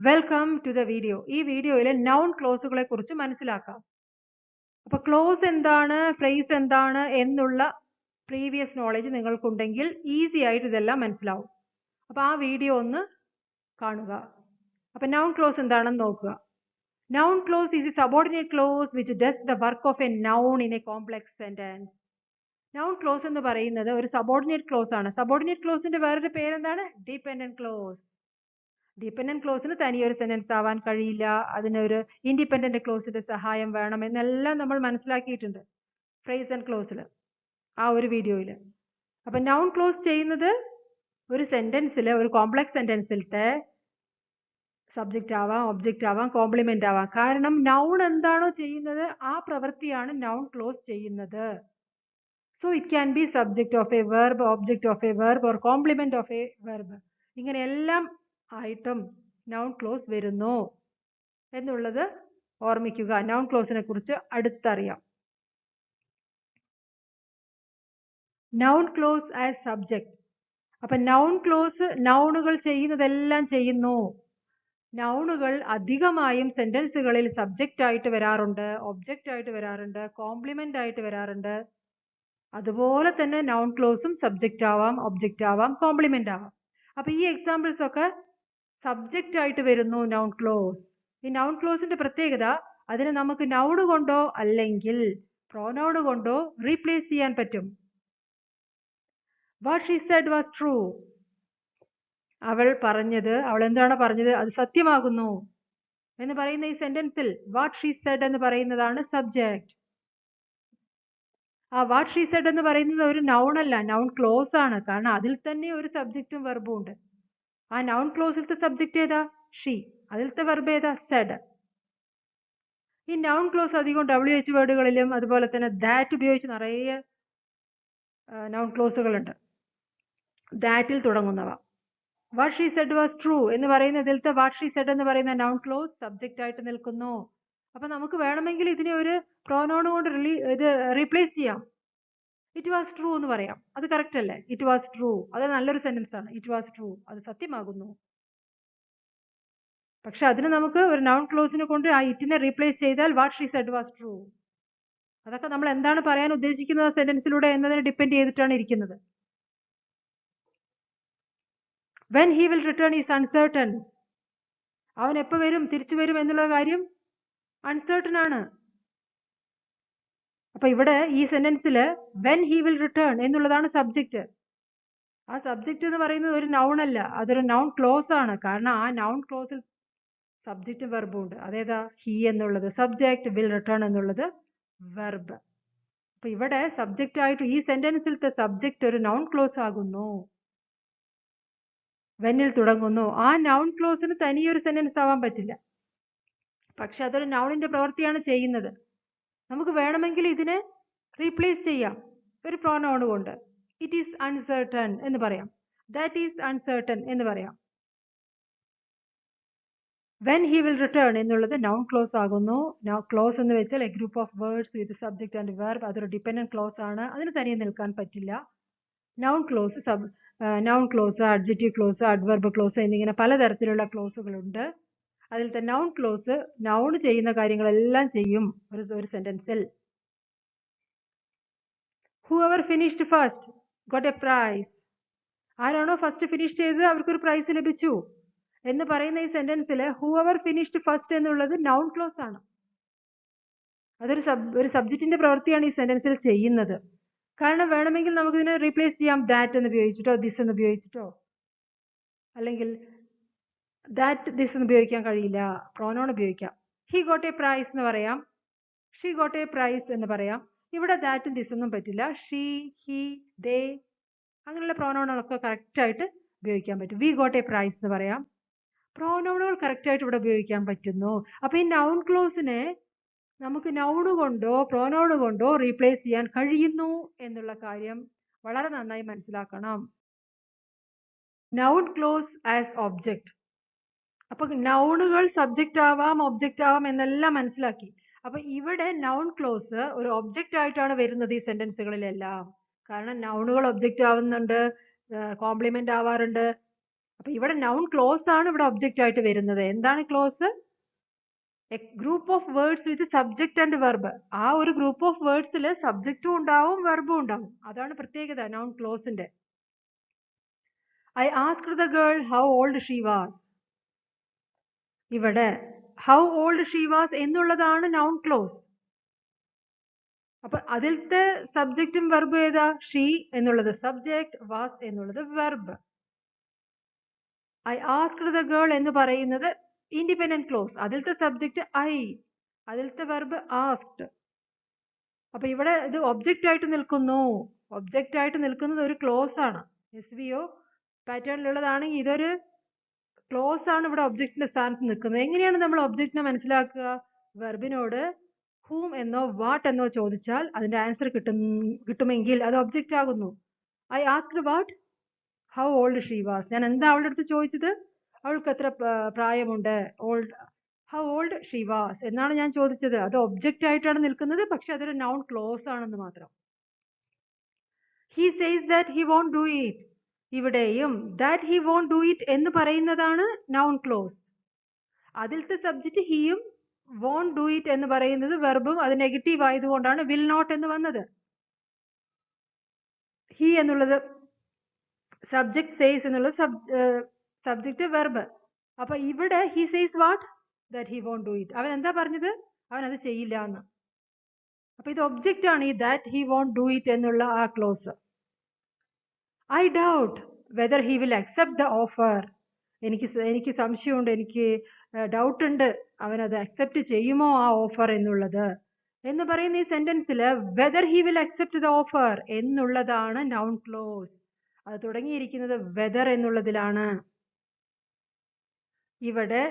Welcome to the video. ഈ വീഡിയോയിൽ noun ക്ലോസുകളെ കുറിച്ച് മനസ്സിലാക്കാം. അപ്പോൾ ക്ലോസ് എന്താണ്, ഫ്രേസ് എന്താണ് എന്നുള്ള പ്രീവിയസ് നോളജ് നിങ്ങൾക്കുണ്ടെങ്കിൽ ഈസി ആയിട്ട് ഇതെല്ലാം മനസ്സിലാവും. അപ്പോൾ ആ വീഡിയോ ഒന്ന് കാണുക. അപ്പോൾ നൗൺ ക്ലോസ് എന്താണെന്ന് നോക്കുക. Noun close is A subordinate close which does the work of A noun in A complex sentence. Noun close എന്ന് പറയുന്നത് ഒരു സബോർഡിനേറ്റ് ക്ലോസ് ആണ്. സബോർഡിനേറ്റ് ക്ലോസിന്റെ വേറൊരു പേരെന്താണ്? Dependent close. ഡിപെൻഡന്റ് ക്ലോസിന് തനിയൊരു സെന്റൻസ് ആവാൻ കഴിയില്ല, അതിനൊരു ഇൻഡിപെൻഡന്റ് ക്ലോസിന്റെ സഹായം വേണം എന്നെല്ലാം നമ്മൾ മനസ്സിലാക്കിയിട്ടുണ്ട് ഫ്രേസ് ആൻഡ് ക്ലോസിൽ, ആ ഒരു വീഡിയോയിൽ. അപ്പം നൗൺ ക്ലോസ് ചെയ്യുന്നത് ഒരു സെന്റൻസിൽ, ഒരു കോംപ്ലക്സ് സെന്റൻസിലത്തെ സബ്ജക്റ്റ് ആവാം, ഒബ്ജക്റ്റ് ആവാം, കോംപ്ലിമെന്റ് ആവാം. കാരണം നൗൺ എന്താണോ ചെയ്യുന്നത് ആ പ്രവൃത്തിയാണ് നൗൺ ക്ലോസ് ചെയ്യുന്നത്. So it can be subject of a verb, object of a verb, or complement of a verb. ഇങ്ങനെയെല്ലാം ആയിട്ടും നൗൺ ക്ലോസ് വരുന്നു എന്നുള്ളത് ഓർമ്മിക്കുക. നൗൺ ക്ലോസിനെ കുറിച്ച് അടുത്തറിയാം. Noun clause as subject. അപ്പൊ നൗൺ ക്ലോസ് നൗണുകൾ ചെയ്യുന്നതെല്ലാം ചെയ്യുന്നു. നൗണുകൾ അധികമായും സെന്റൻസുകളിൽ സബ്ജക്റ്റ് ആയിട്ട് വരാറുണ്ട്, ഒബ്ജക്റ്റ് ആയിട്ട് വരാറുണ്ട്, കോംപ്ലിമെന്റ് ആയിട്ട് വരാറുണ്ട്. അതുപോലെ തന്നെ നൗൺ ക്ലോസും സബ്ജക്റ്റ് ആവാം, ഒബ്ജക്റ്റ് ആവാം, കോംപ്ലിമെന്റ് ആവാം. അപ്പൊ ഈ എക്സാമ്പിൾസ് ഒക്കെ സബ്ജക്റ്റ് ആയിട്ട് വരുന്നു നൗൺ ക്ലോസ്. ഈ നൗൺ ക്ലോസിന്റെ പ്രത്യേകത, അതിനെ നമുക്ക് നൗൺ കൊണ്ടോ അല്ലെങ്കിൽ പ്രോനൗൺ കൊണ്ടോ റീപ്ലേസ് ചെയ്യാൻ പറ്റും. What she said was true. അവൾ എന്താണ് പറഞ്ഞത് അത് സത്യമാകുന്നു എന്ന് പറയുന്ന ഈ സെന്റൻസിൽ വാട്ട് ഷീ സെഡ് എന്ന് പറയുന്നതാണ് സബ്ജക്റ്റ്. ആ വാട്ട് ഷീ സെഡ് എന്ന് പറയുന്നത് ഒരു നൗൺ അല്ല, നൗൺ ക്ലോസ് ആണ്. കാരണം അതിൽ തന്നെ ഒരു സബ്ജക്റ്റും വെർബും ഉണ്ട്. ആ നൗൺ ക്ലോസിലത്തെ സബ്ജക്റ്റ് ഏതാ? ഷീ. അതിലത്തെ വെർബ് ഏതാ? സെഡ്. ഈ നൗൺ ക്ലോസ് അധികം WH വേർഡുകളിലും അതുപോലെ തന്നെ ദാറ്റ് ഉപയോഗിച്ച് നിറയെ നൗൺ ക്ലോസുകളുണ്ട്, ദാറ്റിൽ തുടങ്ങുന്നവ. What she said was true എന്ന് പറയുന്ന ഇതിലത്തെ വാട്ട് ഷീ സെഡ് എന്ന് പറയുന്ന നൗൺ ക്ലോസ് സബ്ജക്റ്റ് ആയിട്ട് നിൽക്കുന്നു. അപ്പൊ നമുക്ക് വേണമെങ്കിൽ ഇതിനെ ഒരു പ്രോനൗൺ കൊണ്ട് റീപ്ലേസ് ചെയ്യാം. ഇറ്റ് വാസ് ട്രൂ എന്ന് പറയാം. അത് കറക്റ്റ് അല്ലേ? ഇറ്റ് വാസ് ട്രൂ, അത് നല്ലൊരു സെന്റൻസ് ആണ്. ഇറ്റ് വാസ് ട്രൂ, അത് സത്യമാകുന്നു. പക്ഷെ അതിന് നമുക്ക് ഒരു നൗൺ ക്ലോസിനെ കൊണ്ട് ആ ഇറ്റിനെ റീപ്ലേസ് ചെയ്താൽ what she said was true. അതൊക്കെ നമ്മൾ എന്താണ് പറയാൻ ഉദ്ദേശിക്കുന്നത് സെന്റൻസിലൂടെ എന്നതിനെ ഡിപ്പെൻഡ് ചെയ്തിട്ടാണ് ഇരിക്കുന്നത്. When he will return is uncertain. അവൻ എപ്പോൾ വരും, തിരിച്ചു വരും എന്നുള്ള കാര്യം അൺസർട്ടൺ ആണ്. അപ്പൊ ഇവിടെ ഈ സെന്റൻസിൽ വെൻ ഹി വിൽ റിട്ടേൺ എന്നുള്ളതാണ് സബ്ജക്റ്റ്. ആ സബ്ജക്റ്റ് എന്ന് പറയുന്നത് ഒരു നൗൺ അല്ല, അതൊരു നൗൺ ക്ലോസ് ആണ്. കാരണം ആ നൗൺ ക്ലോസിൽ സബ്ജക്റ്റും വെർബും ഉണ്ട്. അതേതാ? ഹി എന്നുള്ളത് സബ്ജക്റ്റ്, വിൽ റിട്ടേൺ എന്നുള്ളത് വെർബ്. അപ്പൊ ഇവിടെ സബ്ജക്റ്റ് ആയിട്ട് ഈ സെന്റൻസിലത്തെ സബ്ജക്റ്റ് ഒരു നൗൺ ക്ലോസ് ആകുന്നു, വെന്നിൽ തുടങ്ങുന്നു. ആ നൗൺ ക്ലോസിന് തനിയൊരു സെന്റൻസ് ആവാൻ പറ്റില്ല, പക്ഷെ അതൊരു നൗണിന്റെ പ്രവൃത്തിയാണ് ചെയ്യുന്നത്. നമുക്ക് വേണമെങ്കിൽ ഇതിനെ റീപ്ലേസ് ചെയ്യാം ഒരു പ്രോനൗൺ കൊണ്ട്. ഇറ്റ് ഈസ് അൺസർട്ടൺ എന്ന് പറയാം, ദാറ്റ് ഈസ് അൺസർട്ടൺ എന്ന് പറയാം. വെൻ ഹി വിൽ റിട്ടേൺ എന്നുള്ളത് നൗൺ ക്ലോസ് ആകുന്നു. ക്ലോസ് എന്ന് വെച്ചാൽ A group of words with subject and verb. അതൊരു ഡിപെൻഡന്റ് ക്ലോസ് ആണ്, അതിന് തനിയെ നിൽക്കാൻ പറ്റില്ല. Noun close, adjective close, adverb close എന്നിങ്ങനെ പലതരത്തിലുള്ള ക്ലോസുകളുണ്ട്. അതിലത്തെ നൗൺ ക്ലോസ് നൗൺ ചെയ്യുന്ന കാര്യങ്ങളെല്ലാം ചെയ്യും ഒരു സെന്റൻസിൽ. Whoever finished first got a prize. ആരാണോ ഫസ്റ്റ് ഫിനിഷ് ചെയ്തത് അവർക്കൊരു പ്രൈസ് ലഭിച്ചു എന്ന് പറയുന്ന ഈ സെന്റൻസിൽ ഹൂഎവർ ഫിനിഷ്ഡ് ഫസ്റ്റ് എന്നുള്ളത് നൗൺ ക്ലോസ് ആണ്. അതൊരു സബ്ജക്റ്റിന്റെ പ്രവൃത്തിയാണ് ഈ സെന്റൻസിൽ ചെയ്യുന്നത്. കാരണം വേണമെങ്കിൽ നമുക്ക് ഇതിനെ റീപ്ലേസ് ചെയ്യാം ദാറ്റ് എന്ന് ഉപയോഗിച്ചിട്ടോ ദിസ് എന്ന് ഉപയോഗിച്ചിട്ടോ. അല്ലെങ്കിൽ ദാറ്റ് ദിസ് എന്ന് ഉപയോഗിക്കാൻ കഴിയില്ല, പ്രോനൗൺ ഉപയോഗിക്കാം. ഹി ഗോട്ട് എ പ്രൈസ് എന്ന് പറയാം, ഷീ ഗോട്ട് എ പ്രൈസ് എന്ന് പറയാം. ഇവിടെ ദാറ്റും ദിസ് ഒന്നും പറ്റില്ല. ഷീ, ഹി, ദേ അങ്ങനെയുള്ള പ്രോനൗണുകളൊക്കെ കറക്റ്റ് ആയിട്ട് ഉപയോഗിക്കാൻ പറ്റും. വി ഗോട്ട് എ പ്രൈസ് എന്ന് പറയാം. പ്രോനൗണുകൾ കറക്റ്റ് ആയിട്ട് ഇവിടെ ഉപയോഗിക്കാൻ പറ്റുന്നു. അപ്പൊ ഈ നൗൺ ക്ലോസിനെ നമുക്ക് നൗണ് കൊണ്ടോ പ്രോനൗൺ കൊണ്ടോ റീപ്ലേസ് ചെയ്യാൻ കഴിയുന്നു എന്നുള്ള കാര്യം വളരെ നന്നായി മനസ്സിലാക്കണം. Noun clause as object. അപ്പൊ നൗണുകൾ സബ്ജക്റ്റ് ആവാം, ഒബ്ജക്റ്റ് ആവാം എന്നെല്ലാം മനസ്സിലാക്കി. അപ്പൊ ഇവിടെ നൗൺ ക്ലോസ് ഒരു ഒബ്ജക്റ്റ് ആയിട്ടാണ് വരുന്നത് ഈ സെന്റൻസുകളിലെല്ലാം. കാരണം നൗണുകൾ ഒബ്ജക്റ്റ് ആവുന്നുണ്ട്, കോംപ്ലിമെന്റ് ആവാറുണ്ട്, അപ്പൊ ഇവിടെ നൗൺ ക്ലോസ് ആണ് ഇവിടെ ഒബ്ജക്റ്റ് ആയിട്ട് വരുന്നത്. എന്താണ് close? A group of words with subject and verb. ആ ഒരു ഗ്രൂപ്പ് ഓഫ് വേർഡ്സിൽ സബ്ജക്റ്റും ഉണ്ടാവും വെർബും ഉണ്ടാവും. അതാണ് പ്രത്യേകത നൗൺ ക്ലോസിന്റെ. I asked the girl how old she was. ഇവിടെ ഹൗ ഓൾഡ് ഷീ വാസ് എന്നുള്ളതാണ് നൗൺ ക്ലോസ്. അപ്പൊ അതിലത്തെ സബ്ജക്റ്റും വെർബും ഏതാ? ഷീ എന്നുള്ളത് സബ്ജക്ട്, വാസ് എന്നുള്ളത് verb. I asked the girl എന്ന് പറയുന്നത് ഇൻഡിപെൻഡന്റ് ക്ലോസ്. അതിലത്തെ സബ്ജക്റ്റ് ഐ, അതിലത്തെ വെർബ് ആസ്ക്ഡ്. അപ്പൊ ഇവിടെ ഇത് ഒബ്ജക്റ്റ് ആയിട്ട് നിൽക്കുന്നു. ഒബ്ജക്റ്റ് ആയിട്ട് നിൽക്കുന്നത് ഒരു ക്ലോസ് ആണ്. SVO പാറ്റേണിലുള്ളതാണെങ്കിൽ ഇതൊരു ക്ലോസ് ആണ് ഇവിടെ ഒബ്ജക്റ്റിന്റെ സ്ഥാനത്ത് നിൽക്കുന്നത്. എങ്ങനെയാണ് നമ്മൾ ഒബ്ജക്റ്റിനെ മനസ്സിലാക്കുക? വെർബിനോട് whom എന്നോ what എന്നോ ചോദിച്ചാൽ അതിന്റെ ആൻസർ കിട്ടുമെങ്കിൽ അത് ഒബ്ജക്റ്റ് ആകുന്നു. I asked what? How old she was. ഞാൻ എന്താ അവളുടെ അടുത്ത് ചോദിച്ചത്? അവൾക്ക് എത്ര പ്രായമുണ്ട്? ഹൗ ഓൾഡ് ഷീ വാസ് എന്നാണ് ഞാൻ ചോദിച്ചത്. അത് ഒബ്ജക്റ്റ് ആയിട്ടാണ് നിൽക്കുന്നത്, പക്ഷെ അതൊരു നൗൺ ക്ലോസ് ആണെന്ന് മാത്രം. He says that he won't do it. ഇവിടെയും that he won't do it എന്ന് പറയുന്നതാണ് നൗൺ ക്ലോസ്. അതിലത്തെ സബ്ജക്റ്റ് ഹീയും വോണ്ട് ഡു ഇറ്റ് എന്ന് പറയുന്നത് വെർബും അത് നെഗറ്റീവ് ആയതുകൊണ്ടാണ് വിൽ നോട്ട് എന്ന് വന്നത്. ഹി എന്നുള്ളത് സബ്ജക്ട്, സേസ് എന്നുള്ളത് സബ്ജക്റ്റ് വെർബ്. അപ്പൊ ഇവിടെ he says what? That he won't do it. അവൻ എന്താ പറഞ്ഞത്? അവൻ അത് ചെയ്യില്ല എന്ന്. അപ്പൊ ഇത് ഒബ്ജക്റ്റ് ആണ് ഈ that he won't do it എന്നുള്ള ആ clause. I doubt whether he will accept the offer. എനിക്ക് സംശയമുണ്ട്, എനിക്ക് ഡൗട്ട് ഉണ്ട് അവൻ അത് അക്സെപ്റ്റ് ചെയ്യുമോ ആ ഓഫർ എന്നുള്ളത് എന്ന് പറയുന്ന ഈ സെന്റൻസിൽ whether he will accept the offer എന്നുള്ളതാണ് നൗൺ ക്ലോസ്. അത് തുടങ്ങിയിരിക്കുന്നത് വെദർ എന്നുള്ളതിലാണ്. ഇവിടെ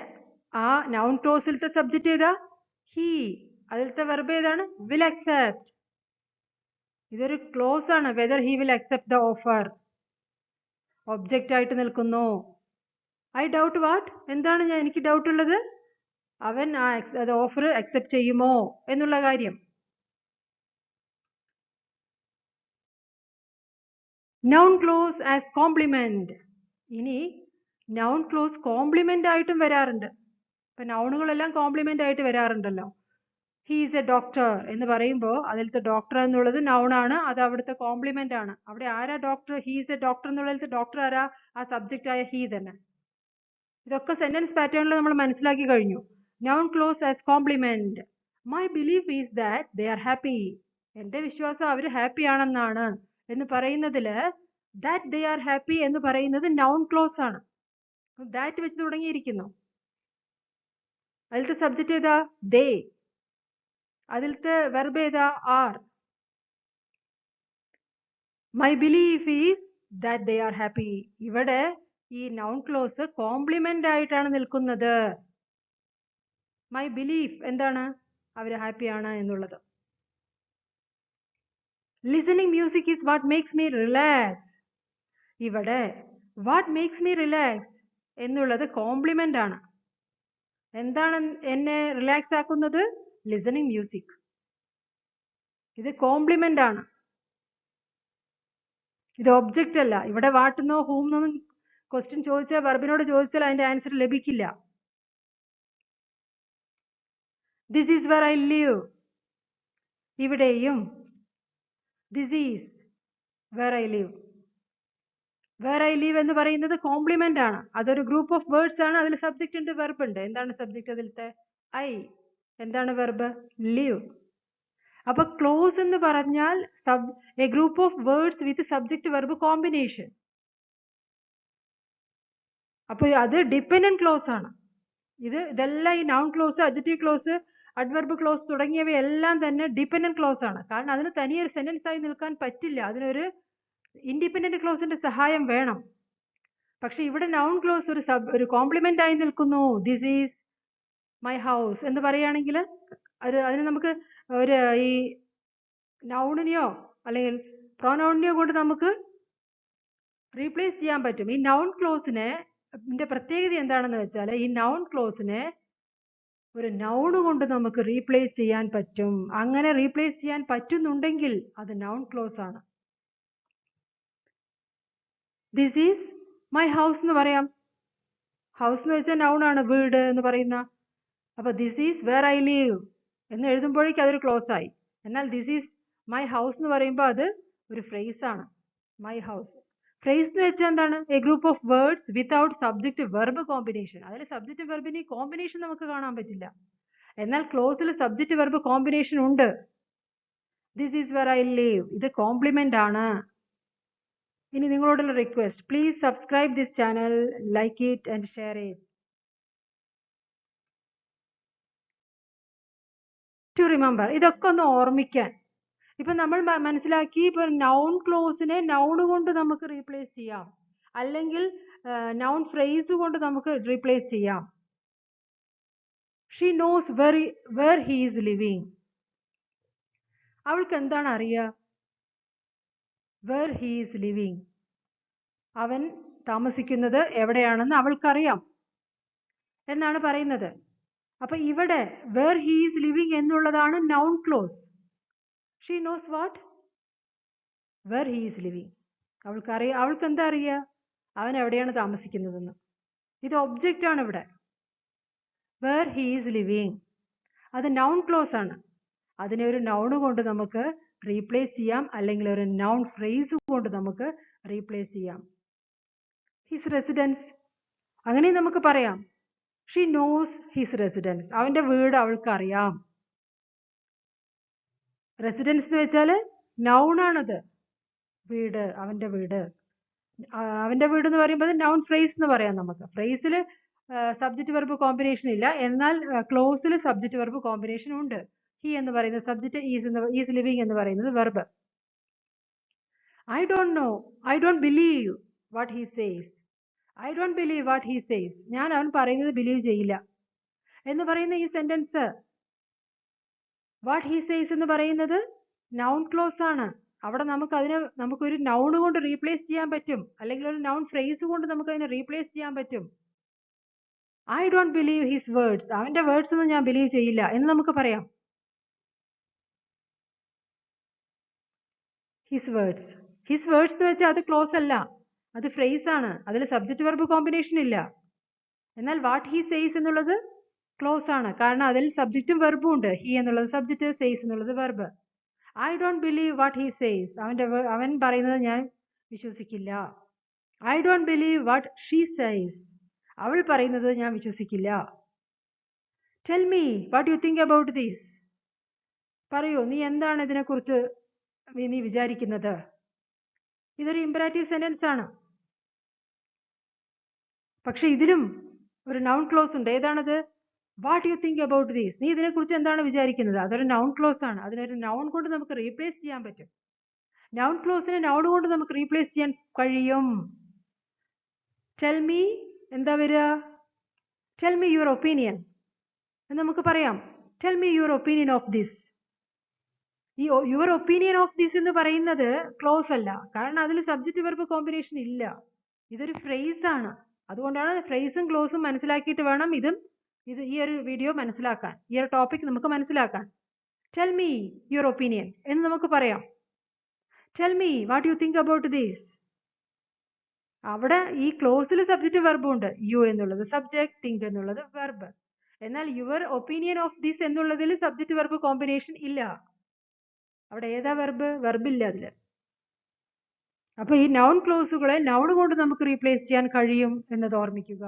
ആ നൗൺ ക്ലോസിലത്തെ സബ്ജക്റ്റ് ഏതാ? ഹി. അതിലത്തെ വെർബ് ഏതാണ്? Will accept. ഇതൊരു ക്ലോസ് ആണ്. Whether he will accept the offer object ആയിട്ട് നിൽക്കുന്നു. I doubt what? എന്താണ് എനിക്ക് ഡൗട്ട് ഉള്ളത്? അവൻ ആ ഓഫർ അക്സെപ്റ്റ് ചെയ്യുമോ എന്നുള്ള കാര്യം. Noun clause as complement. ഇനി നൗൺ ക്ലോസ് കോംപ്ലിമെന്റ് ആയിട്ടും വരാറുണ്ട്. ഇപ്പൊ നൗണുകളെല്ലാം കോംപ്ലിമെന്റ് ആയിട്ട് വരാറുണ്ടല്ലോ. ഹി ഈസ് എ ഡോക്ടർ എന്ന് പറയുമ്പോൾ അതിലത്തെ ഡോക്ടർ എന്നുള്ളത് നൗൺ ആണ്, അത് അവിടുത്തെ കോംപ്ലിമെന്റ് ആണ്. അവിടെ ആരാ doctor? He is a doctor എന്നുള്ളതിലത്തെ ഡോക്ടർ ആരാ? ആ സബ്ജക്റ്റ് ആയ ഹി തന്നെ. ഇതൊക്കെ സെന്റൻസ് പാറ്റേണിൽ നമ്മൾ മനസ്സിലാക്കി കഴിഞ്ഞു. Noun clause as complement. My belief is that they are happy. എന്റെ വിശ്വാസം അവർ ഹാപ്പി ആണെന്നാണ് എന്ന് പറയുന്നതില് ദാറ്റ് ദേ ആർ ഹാപ്പി എന്ന് പറയുന്നത് നൗൺ ക്ലോസ് ആണ്. ദാറ്റ് വെച്ച് തുടങ്ങിയിരിക്കുന്നു. അതിലത്തെ സബ്ജക്റ്റ് ഏതാ? ദേ. അതിലത്തെ വെർബ് ഏതാ? Are. My belief is that they are happy. ഇവിടെ ഈ നൗൺ ക്ലോസ് കോംപ്ലിമെന്റ് ആയിട്ടാണ് നിൽക്കുന്നത്. മൈ ബിലീഫ് എന്താണ്? അവർ ഹാപ്പിയാണ് എന്നുള്ളത്. Listening music is what makes me relax. ഇവിടെ വാട്ട് മേക്സ് മീ റിലാക്സ് എന്നുള്ളത് കോംപ്ലിമെന്റ് ആണ്. എന്താണ് എന്നെ റിലാക്സ് ആക്കുന്നത്? Listening music. ഇത് കോംപ്ലിമെന്റ് ആണ്, ഇത് ഒബ്ജക്റ്റ് അല്ല. ഇവിടെ വാട്ടെന്നോ ഹൂമെന്നൊന്നും ക്വസ്റ്റ്യൻ ചോദിച്ചാൽ വെർബിനോട് ചോദിച്ചാൽ അതിന്റെ ആൻസർ ലഭിക്കില്ല. This is where I live. ഇവിടെയും this is where I live. Where I live എന്ന് പറയുന്നത് കോംപ്ലിമെന്റ് ആണ്. അതൊരു ഗ്രൂപ്പ് ഓഫ് വേർഡ്സ് ആണ്. അതിൽ സബ്ജക്റ്റ് ഉണ്ട്, വെർബ് ഉണ്ട്. എന്താണ് സബ്ജക്റ്റ്? അതിലത്തെ ഐ. എന്താണ് വെർബ്? ലിവ്. അപ്പൊ ക്ലോസ് എന്ന് പറഞ്ഞാൽ A group of words with subject verb combination. അപ്പൊ അത് ഡിപെൻഡന്റ് ക്ലോസ് ആണ്. ഇതെല്ലാം ഈ noun close, adjective close, adverb close തുടങ്ങിയവയെല്ലാം തന്നെ ഡിപെൻഡന്റ് ക്ലോസ് ആണ്. കാരണം അതിന് തനിയൊരു സെന്റൻസ് ആയി നിൽക്കാൻ പറ്റില്ല. അതിനൊരു ഇൻഡിപെൻഡന്റ് ക്ലോസിന്റെ സഹായം വേണം. പക്ഷെ ഇവിടെ നൗൺ ക്ലോസ് ഒരു കോംപ്ലിമെന്റ് ആയി നിൽക്കുന്നു. ദിസ് ഈസ് മൈ ഹൗസ് എന്ന് പറയുകയാണെങ്കിൽ അതിന് നമുക്ക് ഒരു ഈ നൗണിനെയോ അല്ലെങ്കിൽ പ്രൊനൗണിനെയോ കൊണ്ട് നമുക്ക് റീപ്ലേസ് ചെയ്യാൻ പറ്റും. ഈ നൗൺ ക്ലോസിനെ പ്രത്യേകത എന്താണെന്ന് വെച്ചാൽ ഈ നൗൺ ക്ലോസിനെ ഒരു നൗണ് കൊണ്ട് നമുക്ക് റീപ്ലേസ് ചെയ്യാൻ പറ്റും. അങ്ങനെ റീപ്ലേസ് ചെയ്യാൻ പറ്റുന്നുണ്ടെങ്കിൽ അത് നൗൺ ക്ലോസ് ആണ്. ദിസ് ഈസ് മൈ ഹൗസ് എന്ന് പറയാം. ഹൗസ് എന്ന് വെച്ചാൽ noun ആണ്, വീട് എന്ന് പറയുന്ന. അപ്പോൾ this is where I live എന്ന് എഴുതുമ്പോഴേക്കും അതൊരു ക്ലോസ് ആയി. എന്നാൽ ദിസ് ഈസ് മൈ ഹൗസ് എന്ന് പറയുമ്പോൾ അത് ഒരു phrase ആണ്. My house. phrase എന്ന് വെച്ചാൽ എന്താണ്? A group of words without subject verb combination. അതിൽ സബ്ജക്റ്റ് വെർബിന് കോമ്പിനേഷൻ നമുക്ക് കാണാൻ പറ്റില്ല. എന്നാൽ ക്ലോസിൽ സബ്ജക്റ്റ് വെർബ് കോമ്പിനേഷൻ ഉണ്ട്. This is where I live, ഇത് കോംപ്ലിമെന്റ് ആണ്. ഇനി നിങ്ങളോടുള്ള request, please subscribe this channel, like it and share it. To remember, ഇതൊക്കെ ഒന്ന് ഓർമ്മിക്കാൻ. ഇപ്പൊ നമ്മൾ മനസ്സിലാക്കി, ഇപ്പൊ നൗൺ ക്ലോസിനെ നൗൺ കൊണ്ട് നമുക്ക് റീപ്ലേസ് ചെയ്യാം, അല്ലെങ്കിൽ നൗൺ ഫ്രേസ് കൊണ്ട് നമുക്ക് റീപ്ലേസ് ചെയ്യാം. She knows were he is living. അവൾക്ക് എന്താണ് അറിയുക? വെർ ഹി ഈസ് ലിവിങ്, അവൻ താമസിക്കുന്നത് എവിടെയാണെന്ന് അവൾക്കറിയാം എന്നാണ് പറയുന്നത്. അപ്പൊ ഇവിടെ വെർ ഹി ഈസ് ലിവിങ് എന്നുള്ളതാണ് noun close. She knows what? Were he is living. അവൾക്ക് എന്താ അറിയുക? അവൻ എവിടെയാണ് താമസിക്കുന്നതെന്ന്. ഇത് ഒബ്ജക്റ്റ് ആണ് ഇവിടെ. വെർ ഹി ഈസ് ലിവിങ്, അത് നൗൺ ക്ലോസ് ആണ്. അതിനെ ഒരു നൗൺ കൊണ്ട് നമുക്ക് റീപ്ലേസ് ചെയ്യാം, അല്ലെങ്കിൽ ഒരു നൗൺ ഫ്രേസ് കൊണ്ട് നമുക്ക് റീപ്ലേസ് ചെയ്യാം. ഹിസ് റെസിഡൻസ്, അങ്ങനെ നമുക്ക് പറയാം. ഷീ നോസ് ഹിസ് റെസിഡൻസ്, അവന്റെ വീട് അവൾക്ക് അറിയാം. റെസിഡൻസ് എന്ന് വെച്ചാൽ നൗൺ ആണത്. വീട്, അവന്റെ വീട്. അവന്റെ വീട് എന്ന് പറയുമ്പോൾ നൗൺ ഫ്രേസ് എന്ന് പറയാം നമുക്ക്. ഫ്രേസിൽ സബ്ജക്റ്റ് വെർബ് കോമ്പിനേഷൻ ഇല്ല, എന്നാൽ ക്ലോസിൽ സബ്ജക്റ്റ് വെർബ് കോമ്പിനേഷൻ ഉണ്ട്. ഹി എന്ന് പറയുന്നത് സബ്ജക്റ്റ്, ഈസ് ലിവിങ് എന്ന് പറയുന്നത് verb. I don't know, I don't believe what he says. I don't believe what he says, ഞാൻ അവൻ പറയുന്നത് ബിലീവ് ചെയ്യില്ല എന്ന് പറയുന്ന ഈ സെന്റൻസ്, വാട്ട് ഹി സേസ് എന്ന് പറയുന്നത് നൗൺ ക്ലോസ് ആണ്. അവിടെ നമുക്കൊരു നൗൺ കൊണ്ട് റീപ്ലേസ് ചെയ്യാൻ പറ്റും, അല്ലെങ്കിൽ ഒരു നൗൺ ഫ്രേസ് കൊണ്ട് നമുക്ക് അതിനെ റീപ്ലേസ് ചെയ്യാൻ പറ്റും. I don't believe his words, അവന്റെ വേർഡ്സ് ഒന്നും ഞാൻ ബിലീവ് ചെയ്യില്ല എന്ന് നമുക്ക് പറയാം. ഹിസ് വേർഡ്സ്, ഹിസ് വേർഡ്സ് എന്ന് വെച്ചാൽ അത് ക്ലോസ് അല്ല, അത് ഫ്രേസ് ആണ്. അതിൽ സബ്ജക്റ്റ് വെർബ് കോമ്പിനേഷൻ ഇല്ല. എന്നാൽ വാട്ട് ഹി സേസ് എന്നുള്ളത് ക്ലോസ് ആണ്, കാരണം അതിൽ സബ്ജക്റ്റും വെർബും ഉണ്ട്. ഹി എന്നുള്ളത് സബ്ജക്റ്റ്, സേസ് എന്നുള്ളത് verb. I don't believe what he says, അവൻ പറയുന്നത് ഞാൻ വിശ്വസിക്കില്ല. I don't believe what she says, അവൾ പറയുന്നത് ഞാൻ വിശ്വസിക്കില്ല. Tell me what you think about this, പറയൂ നീ എന്താണ് ഇതിനെക്കുറിച്ച് നീ വിചാരിക്കുന്നത്. ഇതൊരു ഇമ്പറാറ്റീവ് സെന്റൻസ് ആണ്. പക്ഷെ ഇതിലും ഒരു നൗൺ ക്ലോസ് ഉണ്ട്. ഏതാണത്? What you think about these, നീ ഇതിനെക്കുറിച്ച് എന്താണ് വിചാരിക്കുന്നത്. അതൊരു നൗൺ ക്ലോസ് ആണ്. അതിനൊരു നൗൺ കൊണ്ട് നമുക്ക് റീപ്ലേസ് ചെയ്യാൻ പറ്റും. നൗൺ ക്ലോസിനെ നൗൺ കൊണ്ട് നമുക്ക് റീപ്ലേസ് ചെയ്യാൻ കഴിയും. ടെൽ മീ എന്താ വരിക? ടെൽ മീ യുവർ ഒപ്പീനിയൻ എന്ന് നമുക്ക് പറയാം. Tell me your opinion of this. ഈ യുവർ ഒപ്പീനിയൻ ഓഫ് ദിസ് എന്ന് പറയുന്നത് ക്ലോസ് അല്ല, കാരണം അതിൽ സബ്ജക്റ്റ് വെർബ് കോമ്പിനേഷൻ ഇല്ല. ഇതൊരു ഫ്രേസ് ആണ്. അതുകൊണ്ടാണ് ഫ്രേസും ക്ലോസും മനസ്സിലാക്കിയിട്ട് വേണം ഈ ഒരു വീഡിയോ മനസ്സിലാക്കാൻ, ഈ ഒരു ടോപ്പിക് നമുക്ക് മനസ്സിലാക്കാൻ. ടെൽ മീ യുവർ ഒപ്പീനിയൻ എന്ന് നമുക്ക് പറയാം. Tell me what you think about this. അവിടെ ഈ ക്ലോസിൽ സബ്ജക്റ്റ് വെർബും ഉണ്ട്. യു എന്നുള്ളത് സബ്ജക്ട്, തിങ്ക് എന്നുള്ളത് വെർബ്. എന്നാൽ യുവർ ഒപ്പീനിയൻ ഓഫ് ദിസ് എന്നുള്ളതിൽ സബ്ജക്റ്റ് വെർബ് കോമ്പിനേഷൻ ഇല്ല. അവിടെ ഏതാ വെർബ്? വെർബില്ല അതില്. അപ്പൊ ഈ നൗൺ ക്ലോസുകളെ നൗൺ കൊണ്ട് നമുക്ക് റീപ്ലേസ് ചെയ്യാൻ കഴിയും എന്നത് ഓർമ്മിക്കുക.